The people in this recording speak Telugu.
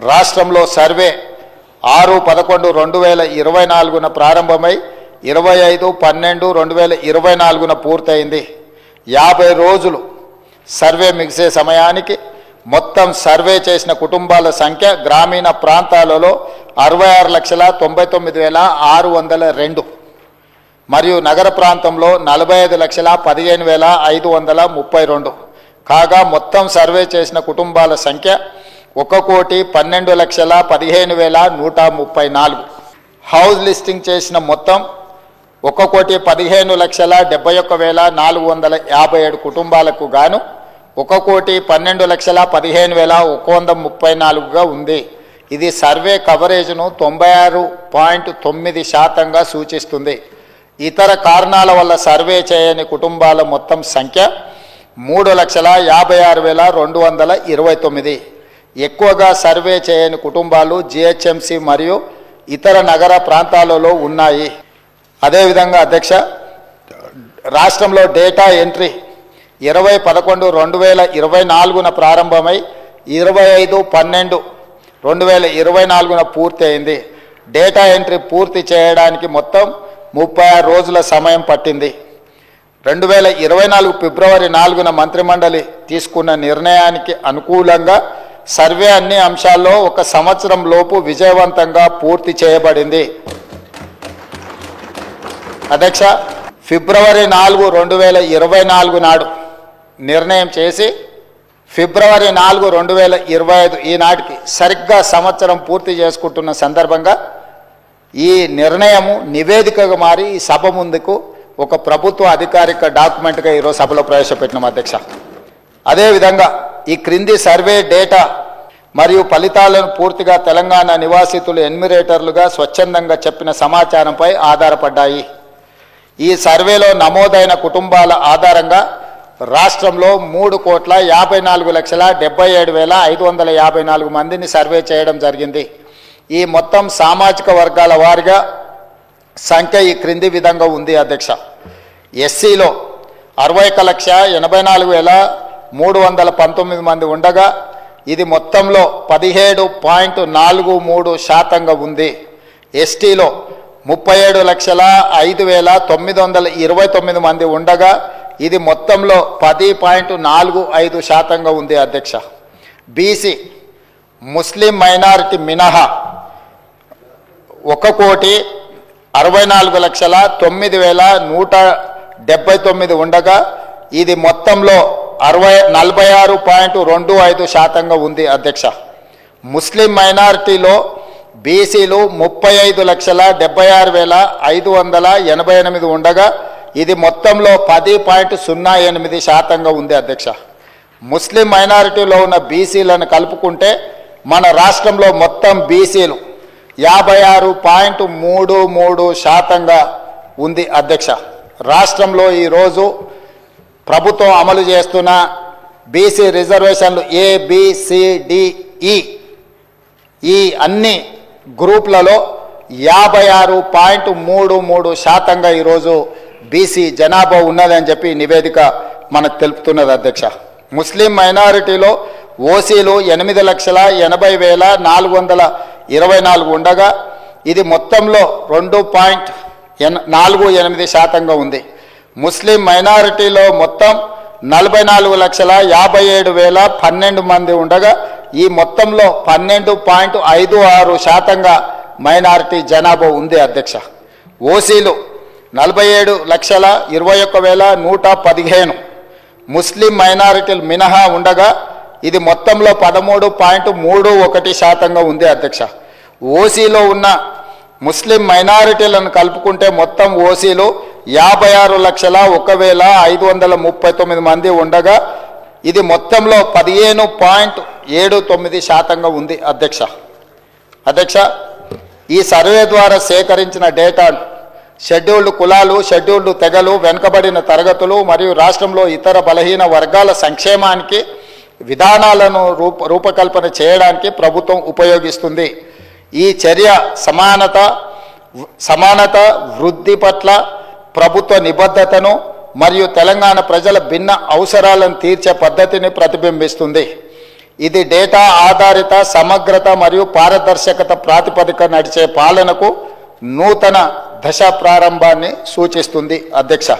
రాష్ట్రంలో సర్వే 6/11/2024 ప్రారంభమై 25/12/2024 పూర్తయింది. 50 రోజులు సర్వే ముగిసే సమయానికి మొత్తం సర్వే చేసిన కుటుంబాల సంఖ్య గ్రామీణ ప్రాంతాలలో 66,99,602 మరియు నగర ప్రాంతంలో 45,15,532 కాగా మొత్తం సర్వే చేసిన కుటుంబాల సంఖ్య 1,12,15,134. హౌస్ లిస్టింగ్ చేసిన మొత్తం 1,15,71,457 కుటుంబాలకు గాను 1,12,15,134గా ఉంది. ఇది సర్వే కవరేజ్ను 96.9% సూచిస్తుంది. ఇతర కారణాల వల్ల సర్వే చేయని కుటుంబాల మొత్తం సంఖ్య 3,56,229. ఎక్కువగా సర్వే చేయని కుటుంబాలు జిహెచ్ఎంసి మరియు ఇతర నగర ప్రాంతాలలో ఉన్నాయి. అదేవిధంగా అధ్యక్ష, రాష్ట్రంలో డేటా ఎంట్రీ 20/11/2024 ప్రారంభమై 25/12/2024 పూర్తి అయింది. డేటా ఎంట్రీ పూర్తి చేయడానికి మొత్తం 36 రోజుల సమయం పట్టింది. 2024 ఫిబ్రవరి 4 మంత్రిమండలి తీసుకున్న నిర్ణయానికి అనుకూలంగా సర్వే అన్ని అంశాల్లో 1 సంవత్సరం లోపు విజయవంతంగా పూర్తి చేయబడింది. అధ్యక్ష, ఫిబ్రవరి 4, 2024 నాడు నిర్ణయం చేసి ఫిబ్రవరి 4, 2025 ఈనాటికి సరిగ్గా సంవత్సరం పూర్తి చేసుకుంటున్న సందర్భంగా ఈ నిర్ణయము నివేదికగా మారి ఈ సభ ముందుకు ఒక ప్రభుత్వ అధికారిక డాక్యుమెంట్గా ఈరోజు సభలో ప్రవేశపెట్టినాం అధ్యక్ష. అదేవిధంగా ఈ క్రింది సర్వే డేటా మరియు ఫలితాలను పూర్తిగా తెలంగాణ నివాసితులు ఎన్యూమరేటర్లుగా స్వచ్ఛందంగా చెప్పిన సమాచారంపై ఆధారపడ్డాయి. ఈ సర్వేలో నమోదైన కుటుంబాల ఆధారంగా రాష్ట్రంలో 3,54,77,554 మందిని సర్వే చేయడం జరిగింది. ఈ మొత్తం సామాజిక వర్గాల వారిగా సంఖ్య ఈ క్రింది విధంగా ఉంది అధ్యక్ష. ఎస్సీలో 61,84,319 మంది ఉండగా ఇది మొత్తంలో 17.43% ఉంది. ఎస్టీలో 37,05,929 మంది ఉండగా ఇది మొత్తంలో 10.45% ఉంది అధ్యక్ష. బీసీ ముస్లిం మైనారిటీ మినహా 1,64,09,179 ఉండగా ఇది మొత్తంలో 46.25% ఉంది అధ్యక్ష. ముస్లిం మైనారిటీలో బీసీలు 35,76,588 ఉండగా ఇది మొత్తంలో 10.08% ఉంది అధ్యక్ష. ముస్లిం మైనారిటీలో ఉన్న బీసీలను కలుపుకుంటే మన రాష్ట్రంలో మొత్తం బీసీలు 56.33% ఉంది అధ్యక్ష. రాష్ట్రంలో ఈరోజు ప్రభుత్వం అమలు చేస్తున్న బీసీ రిజర్వేషన్లు ABCDE ఈ అన్ని గ్రూపులలో 56.33% ఈరోజు బీసీ జనాభా ఉన్నదని చెప్పి నివేదిక మనకు తెలుపుతున్నది అధ్యక్ష. ముస్లిం మైనారిటీలో ఓసీలు 8,80,424 ఉండగా ఇది మొత్తంలో 2.48% ఉంది. ముస్లిం మైనారిటీలో మొత్తం 44,57,012 మంది ఉండగా ఈ మొత్తంలో 12.56% మైనారిటీ జనాభా ఉంది అధ్యక్ష. ఓసీలు 47,21,115 ముస్లిం మైనారిటీలు మినహా ఉండగా ఇది మొత్తంలో 13.31% ఉంది అధ్యక్ష. ఓసీలో ఉన్న ముస్లిం మైనారిటీలను కలుపుకుంటే మొత్తం ఓసీలు 56,01,539 మంది ఉండగా ఇది మొత్తంలో 15.79% ఉంది అధ్యక్ష. ఈ సర్వే ద్వారా సేకరించిన డేటాను షెడ్యూల్డ్ కులాలు, షెడ్యూల్డ్ తెగలు, వెనుకబడిన తరగతులు మరియు రాష్ట్రంలో ఇతర బలహీన వర్గాల సంక్షేమానికి విధానాలను రూపకల్పన చేయడానికి ప్రభుత్వం ఉపయోగిస్తుంది. ఈ చర్య సమానత వృద్ధి పట్ల ప్రభుత్వ నిబద్ధతను మరియు తెలంగాణ ప్రజల భిన్న అవసరాలను తీర్చే పద్ధతిని ప్రతిబింబిస్తుంది. ఇది డేటా ఆధారిత సమగ్రత మరియు పారదర్శకత ప్రాతిపదిక నడిచే పాలనకు నూతన దశ ప్రారంభాన్ని సూచిస్తుంది అధ్యక్ష.